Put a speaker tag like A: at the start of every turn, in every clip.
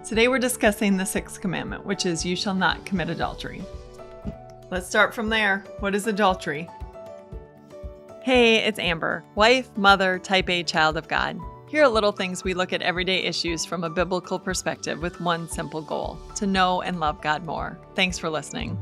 A: Today we're discussing the Sixth Commandment, which is you shall not commit adultery. Let's start from there. What is adultery? Hey, it's Amber, wife, mother, type A child of God. Here at Little Things, we look at everyday issues from a biblical perspective with one simple goal, to know and love God more. Thanks for listening.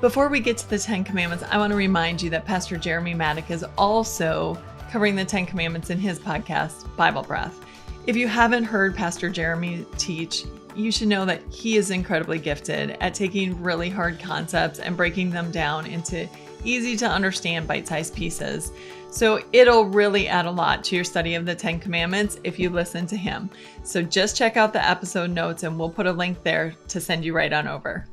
A: Before we get to the 10 Commandments, I want to remind you that Pastor Jeremy Maddock is also covering the 10 Commandments in his podcast, Bible Breath. If you haven't heard Pastor Jeremy teach, you should know that he is incredibly gifted at taking really hard concepts and breaking them down into easy to understand bite-sized pieces. So it'll really add a lot to your study of the 10 Commandments if you listen to him. So just check out the episode notes and we'll put a link there to send you right on over.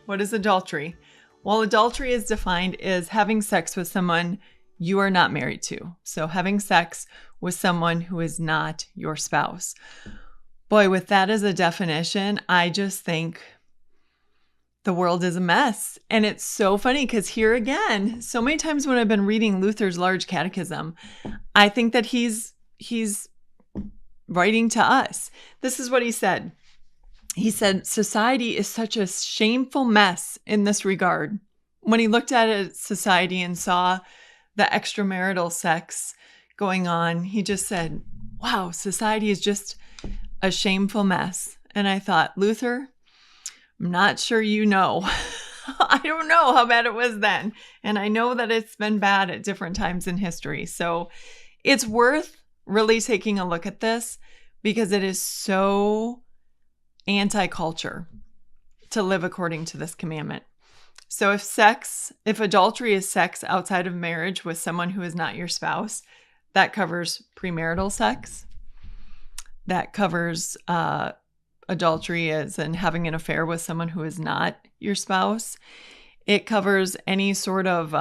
A: What is adultery? Well, adultery is defined as having sex with someone you are not married to. So having sex with someone who is not your spouse. Boy, with that as a definition, I just think the world is a mess. And it's so funny because here again, so many times when I've been reading Luther's Large Catechism, I think that he's writing to us. This is what he said. He said, society is such a shameful mess in this regard. When he looked at a society and saw the extramarital sex going on, he just said, wow, society is just a shameful mess. And I thought, Luther, I'm not sure you know. I don't know how bad it was then. And I know that it's been bad at different times in history. So it's worth really taking a look at this because it is so anti-culture to live according to this commandment. So if adultery is sex outside of marriage with someone who is not your spouse, that covers premarital sex. That covers adultery as in having an affair with someone who is not your spouse. It covers any sort of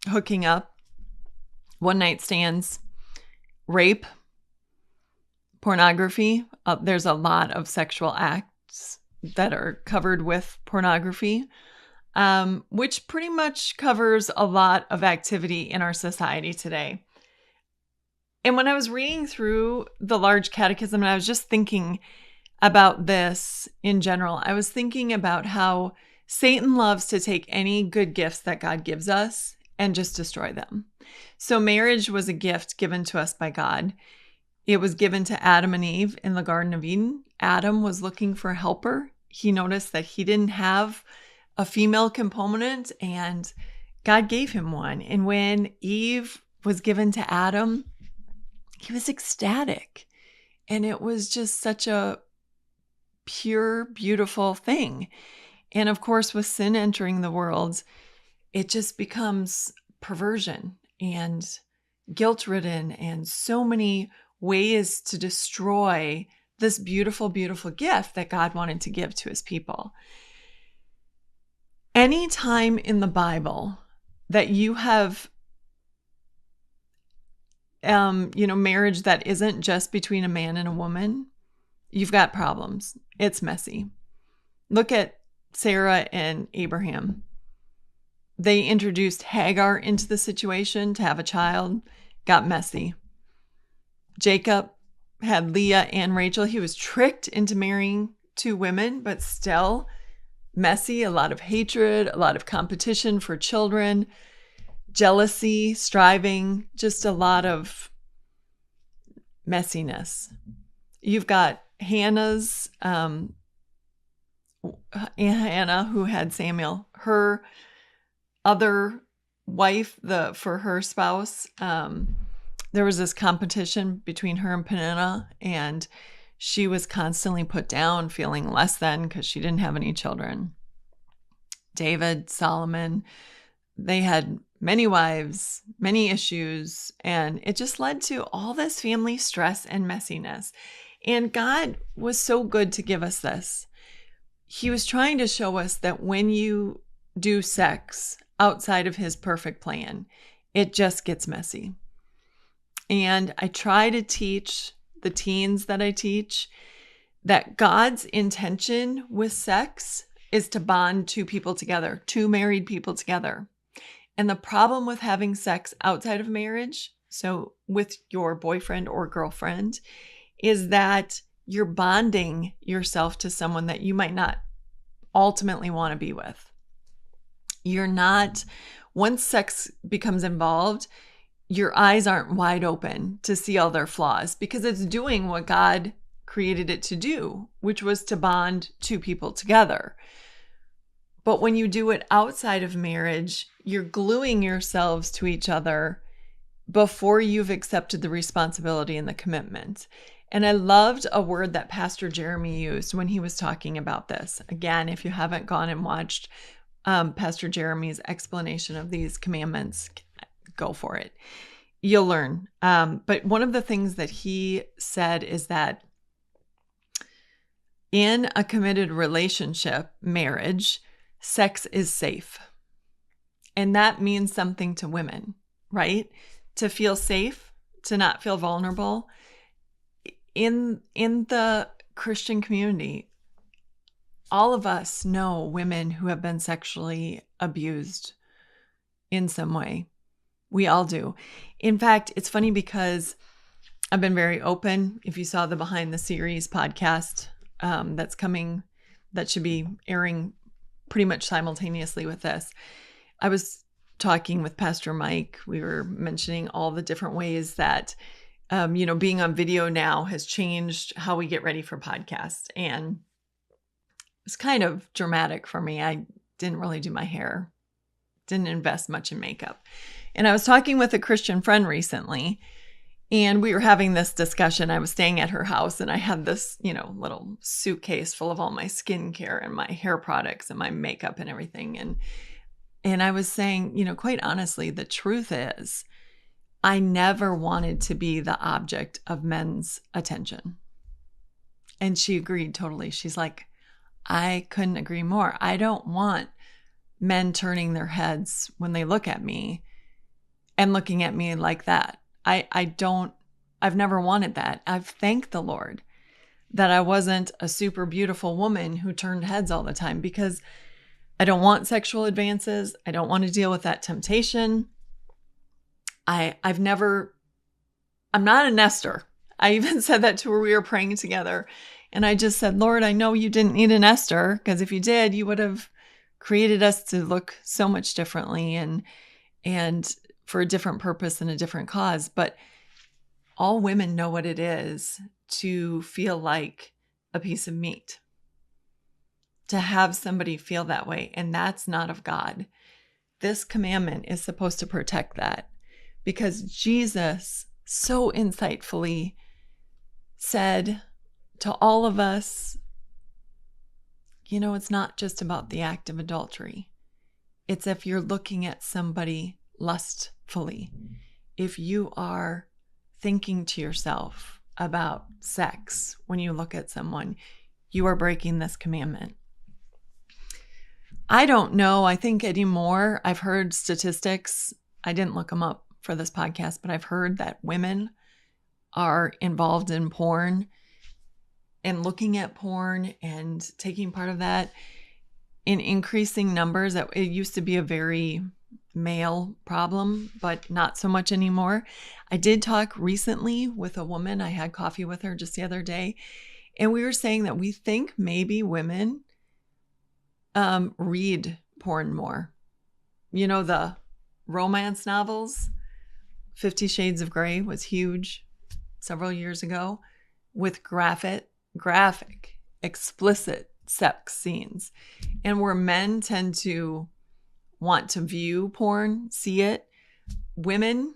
A: hooking up, one-night stands, rape, pornography. There's a lot of sexual acts that are covered with pornography, which pretty much covers a lot of activity in our society today. And when I was reading through the Large Catechism, and I was just thinking about this in general, I was thinking about how Satan loves to take any good gifts that God gives us and just destroy them. So marriage was a gift given to us by God. It was given to Adam and Eve in the Garden of Eden. Adam was looking for a helper. He noticed that he didn't have a female component, and God gave him one. And when Eve was given to Adam, he was ecstatic. And it was just such a pure, beautiful thing. And of course, with sin entering the world, it just becomes perversion and guilt-ridden and so many ways to destroy this beautiful, beautiful gift that God wanted to give to his people. Any time in the Bible that you have, marriage that isn't just between a man and a woman, you've got problems. It's messy. Look at Sarah and Abraham. They introduced Hagar into the situation to have a child, got messy. Jacob had Leah and Rachel. He was tricked into marrying two women, but still messy, a lot of hatred, a lot of competition for children, jealousy, striving, just a lot of messiness. You've got Hannah who had Samuel, her other wife, for her spouse, there was this competition between her and Peninnah, and she was constantly put down, feeling less than because she didn't have any children. David, Solomon, they had many wives, many issues, and it just led to all this family stress and messiness. And God was so good to give us this. He was trying to show us that when you do sex outside of his perfect plan, it just gets messy. And I try to teach the teens that I teach that God's intention with sex is to bond two people together, two married people together. And the problem with having sex outside of marriage, so with your boyfriend or girlfriend, is that you're bonding yourself to someone that you might not ultimately want to be with. You're not, once sex becomes involved, your eyes aren't wide open to see all their flaws because it's doing what God created it to do, which was to bond two people together. But when you do it outside of marriage, you're gluing yourselves to each other before you've accepted the responsibility and the commitment. And I loved a word that Pastor Jeremy used when he was talking about this. Again, if you haven't gone and watched Pastor Jeremy's explanation of these commandments, go for it. You'll learn. But one of the things that he said is that in a committed relationship, marriage, sex is safe. And that means something to women, right? To feel safe, to not feel vulnerable. In the Christian community, all of us know women who have been sexually abused in some way. We all do. In fact, it's funny because I've been very open. If you saw the Behind the Series podcast that's coming, that should be airing pretty much simultaneously with this, I was talking with Pastor Mike. We were mentioning all the different ways that being on video now has changed how we get ready for podcasts. And it's kind of dramatic for me. I didn't really do my hair, didn't invest much in makeup. And I was talking with a Christian friend recently, and we were having this discussion. I was staying at her house, and I had this, little suitcase full of all my skincare and my hair products and my makeup and everything. And I was saying, quite honestly, the truth is, I never wanted to be the object of men's attention. And she agreed totally. She's like, I couldn't agree more. I don't want men turning their heads when they look at me and looking at me like that. I've never wanted that. I've thanked the Lord that I wasn't a super beautiful woman who turned heads all the time, because I don't want sexual advances. I don't want to deal with that temptation. I'm not a nester. I even said that to her. We were praying together. And I just said, Lord, I know you didn't need an Esther, because if you did, you would have created us to look so much differently and for a different purpose and a different cause. But all women know what it is to feel like a piece of meat, to have somebody feel that way. And that's not of God. This commandment is supposed to protect that, because Jesus so insightfully said to all of us, it's not just about the act of adultery. It's if you're looking at somebody lustfully, if you are thinking to yourself about sex when you look at someone, you are breaking this commandment. I don't know. I think anymore, I've heard statistics. I didn't look them up for this podcast, but I've heard that women are involved in porn and looking at porn and taking part of that in increasing numbers. It used to be a very male problem, but not so much anymore. I did talk recently with a woman. I had coffee with her just the other day, and we were saying that we think maybe women read porn more. The romance novels. 50 Shades of Grey was huge several years ago, with graphic, explicit sex scenes. And where men tend to want to view porn, see it, women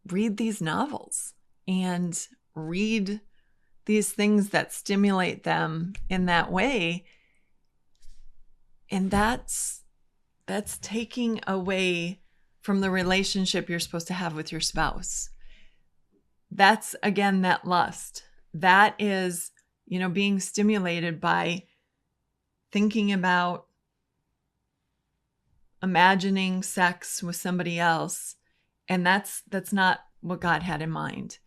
A: read these novels and read these things that stimulate them in that way. And that's taking away from the relationship you're supposed to have with your spouse. That's, again, that lust. That is, being stimulated by thinking about imagining sex with somebody else. And that's not what God had in mind.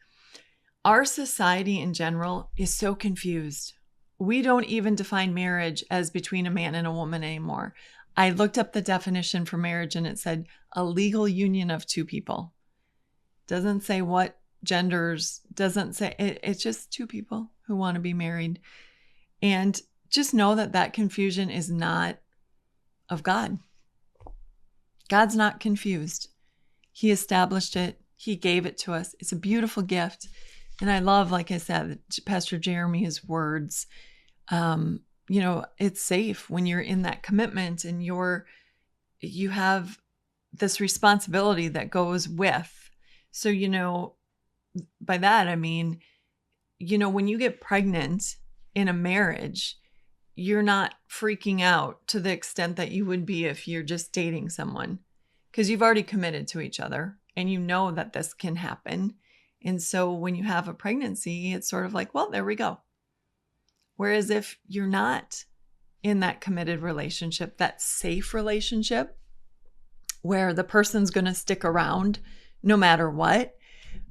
A: Our society in general is so confused we don't even define marriage as between a man and a woman anymore. I looked up the definition for marriage and it said a legal union of two people. Doesn't say what genders, doesn't say, it's just two people who want to be married. And just know that that confusion is not of God. God's not confused. He established it. He gave it to us. It's a beautiful gift. And I love, like I said, Pastor Jeremy's words. It's safe when you're in that commitment and you have this responsibility that goes with. So, by that, I mean, when you get pregnant in a marriage, you're not freaking out to the extent that you would be if you're just dating someone, because you've already committed to each other and you know that this can happen. And so when you have a pregnancy, it's sort of like, well, there we go. Whereas if you're not in that committed relationship, that safe relationship where the person's going to stick around no matter what,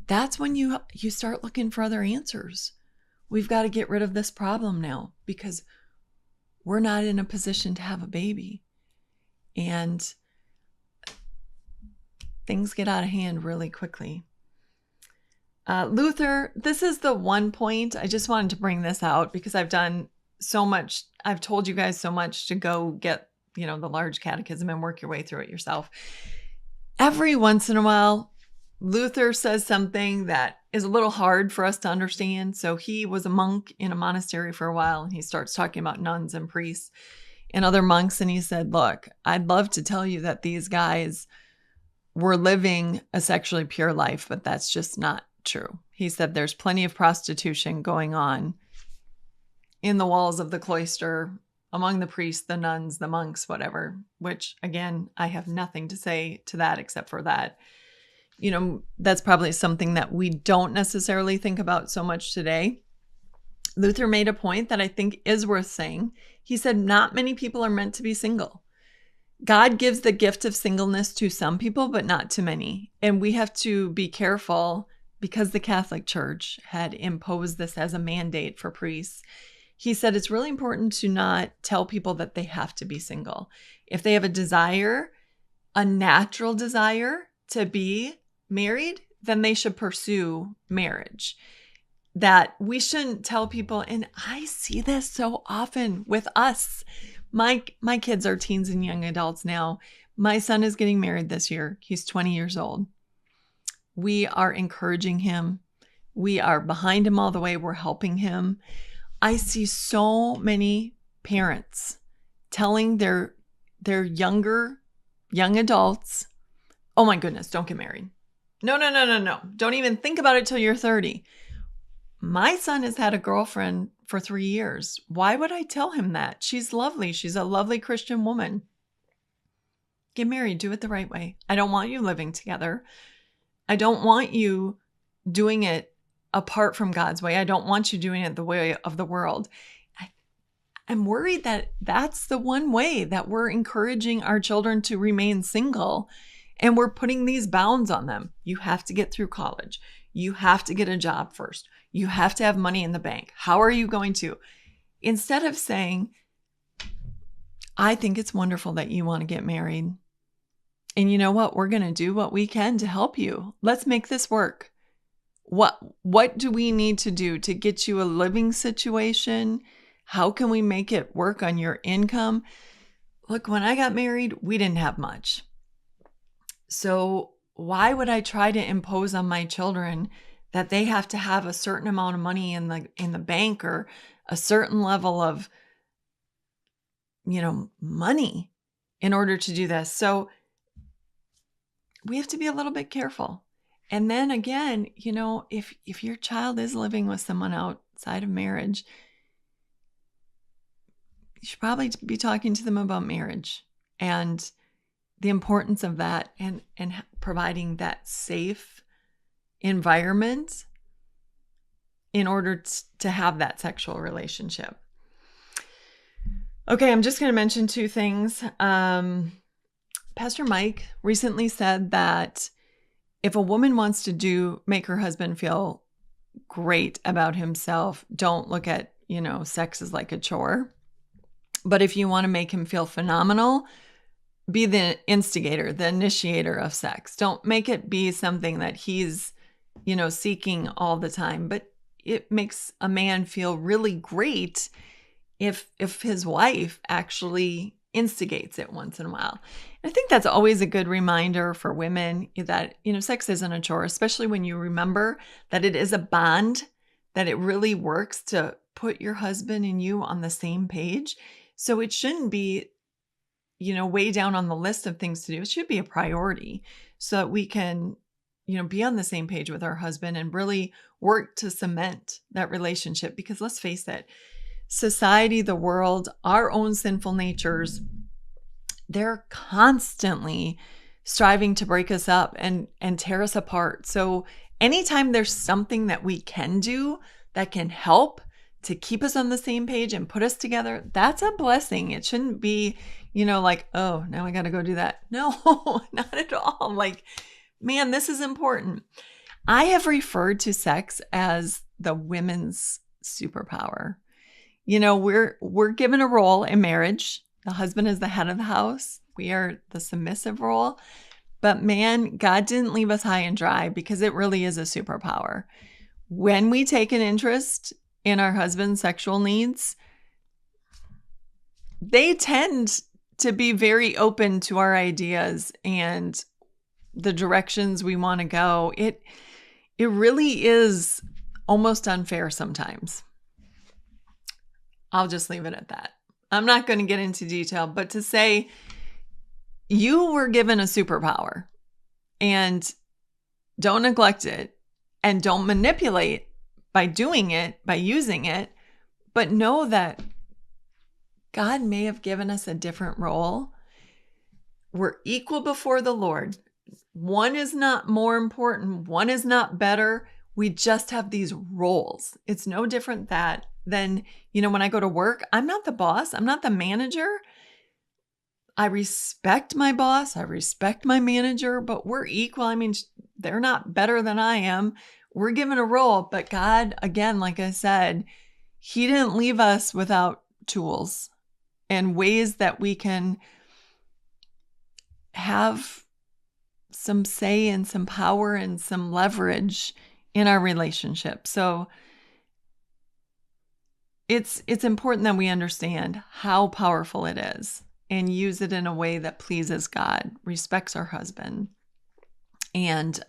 A: that's when you start looking for other answers. We've got to get rid of this problem now because we're not in a position to have a baby. And things get out of hand really quickly. Luther, this is the one point I just wanted to bring this out because I've done so much. I've told you guys so much to go get, the large catechism and work your way through it yourself. Every once in a while, Luther says something that is a little hard for us to understand. So he was a monk in a monastery for a while, and he starts talking about nuns and priests and other monks. And he said, look, I'd love to tell you that these guys were living a sexually pure life, but that's just not true. He said there's plenty of prostitution going on in the walls of the cloister, among the priests, the nuns, the monks, whatever, which again, I have nothing to say to that except for that. That's probably something that we don't necessarily think about so much today. Luther made a point that I think is worth saying. He said, not many people are meant to be single. God gives the gift of singleness to some people, but not to many. And we have to be careful because the Catholic Church had imposed this as a mandate for priests. He said it's really important to not tell people that they have to be single. If they have a desire, a natural desire to be married, then they should pursue marriage. That we shouldn't tell people, and I see this so often with us. My kids are teens and young adults now. My son is getting married this year. He's 20 years old. We are encouraging him. We are behind him all the way. We're helping him. I see so many parents telling their young adults, oh my goodness, don't get married. No. Don't even think about it till you're 30. My son has had a girlfriend for 3 years. Why would I tell him that? She's lovely. She's a lovely Christian woman. Get married. Do it the right way. I don't want you living together. I don't want you doing it apart from God's way. I don't want you doing it the way of the world. I'm worried that that's the one way that we're encouraging our children to remain single, and we're putting these bounds on them. You have to get through college. You have to get a job first. You have to have money in the bank. How are you going to? Instead of saying, I think it's wonderful that you want to get married. And you know what? We're going to do what we can to help you. Let's make this work. What do we need to do to get you a living situation? How can we make it work on your income? Look, when I got married, we didn't have much. So why would I try to impose on my children that they have to have a certain amount of money in the bank or a certain level of, money in order to do this? So we have to be a little bit careful. And then again, if your child is living with someone outside of marriage, you should probably be talking to them about marriage and the importance of that and providing that safe environment in order to have that sexual relationship. Okay, I'm just going to mention two things. Pastor Mike recently said that if a woman wants to make her husband feel great about himself, don't look at sex is like a chore. But if you want to make him feel phenomenal, be the instigator, the initiator of sex. Don't make it be something that he's, seeking all the time. But it makes a man feel really great if his wife actually instigates it once in a while. And I think that's always a good reminder for women that, sex isn't a chore, especially when you remember that it is a bond, that it really works to put your husband and you on the same page. So it shouldn't be, way down on the list of things to do. It should be a priority so that we can, be on the same page with our husband and really work to cement that relationship. Because let's face it, society, the world, our own sinful natures, they're constantly striving to break us up and tear us apart. So anytime there's something that we can do that can help to keep us on the same page and put us together, that's a blessing. It shouldn't be, like, oh, now I got to go do that. No, not at all. Like, man, this is important. I have referred to sex as the women's superpower. We're given a role in marriage. The husband is the head of the house. We are the submissive role. But man, God didn't leave us high and dry because it really is a superpower. When we take an interest in our husband's sexual needs, they tend to be very open to our ideas and the directions we want to go. It really is almost unfair sometimes. I'll just leave it at that. I'm not going to get into detail, but to say you were given a superpower and don't neglect it and don't manipulate by doing it, by using it, but know that God may have given us a different role. We're equal before the Lord. One is not more important. One is not better. We just have these roles. It's no different than, when I go to work, I'm not the boss. I'm not the manager. I respect my boss. I respect my manager, but we're equal. I mean, they're not better than I am. We're given a role, but God, again, like I said, He didn't leave us without tools and ways that we can have some say and some power and some leverage in our relationship. So it's important that we understand how powerful it is and use it in a way that pleases God, respects our husband, and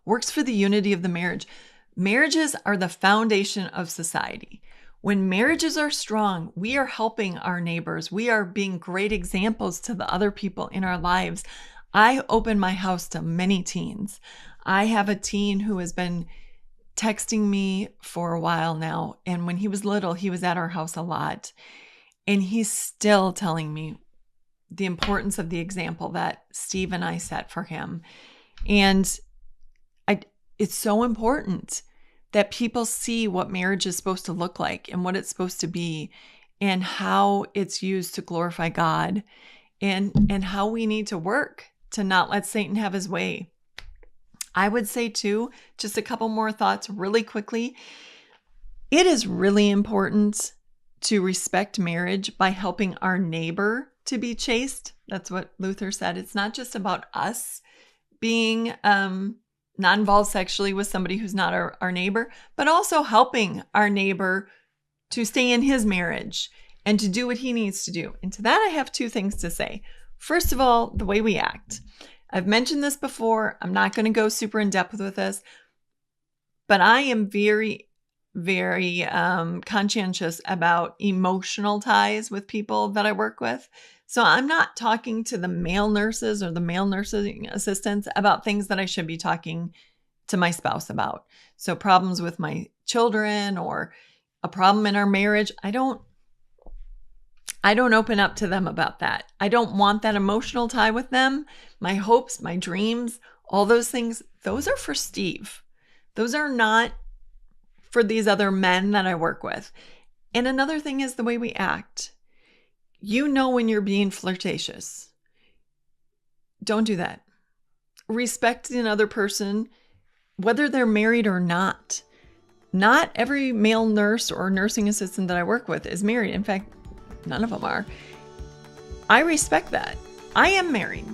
A: works for the unity of the marriage. Marriages are the foundation of society. When marriages are strong, we are helping our neighbors. We are being great examples to the other people in our lives. I open my house to many teens. I have a teen who has been texting me for a while now. And when he was little, he was at our house a lot. And he's still telling me the importance of the example that Steve and I set for him. And it's so important that people see what marriage is supposed to look like and what it's supposed to be and how it's used to glorify God and how we need to work to not let Satan have his way. I would say too, just a couple more thoughts really quickly. It is really important to respect marriage by helping our neighbor to be chaste. That's what Luther said. It's not just about us being not involved sexually with somebody who's not our neighbor, but also helping our neighbor to stay in his marriage and to do what he needs to do. And to that, I have two things to say. First of all, the way we act. I've mentioned this before. I'm not going to go super in depth with this, but I am very, very conscientious about emotional ties with people that I work with. So I'm not talking to the male nurses or the male nursing assistants about things that I should be talking to my spouse about. So problems with my children or a problem in our marriage, I don't open up to them about that. I don't want that emotional tie with them. My hopes, my dreams, all those things, those are for Steve. Those are not for these other men that I work with. And another thing is the way we act. You know when you're being flirtatious. Don't do that. Respect another person, whether they're married or not. Not every male nurse or nursing assistant that I work with is married. In fact, none of them are. I respect that. I am married.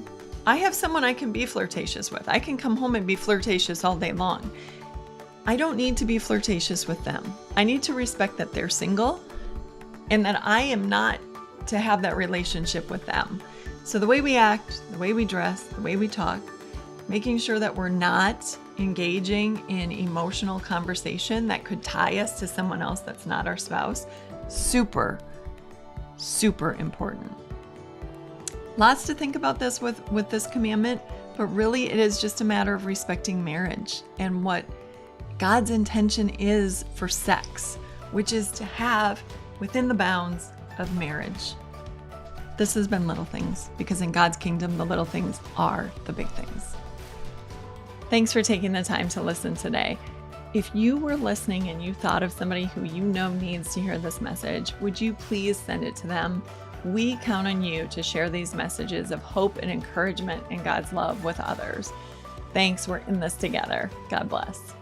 A: I have someone I can be flirtatious with. I can come home and be flirtatious all day long. I don't need to be flirtatious with them. I need to respect that they're single and that I am not to have that relationship with them. So the way we act, the way we dress, the way we talk, making sure that we're not engaging in emotional conversation that could tie us to someone else that's not our spouse, super, super important. Lots to think about this with this commandment, but really it is just a matter of respecting marriage and what God's intention is for sex, which is to have within the bounds of marriage. This has been Little Things, because in God's kingdom, the little things are the big things. Thanks for taking the time to listen today. If you were listening and you thought of somebody who you know needs to hear this message, would you please send it to them? We count on you to share these messages of hope and encouragement in God's love with others. Thanks. We're in this together. God bless.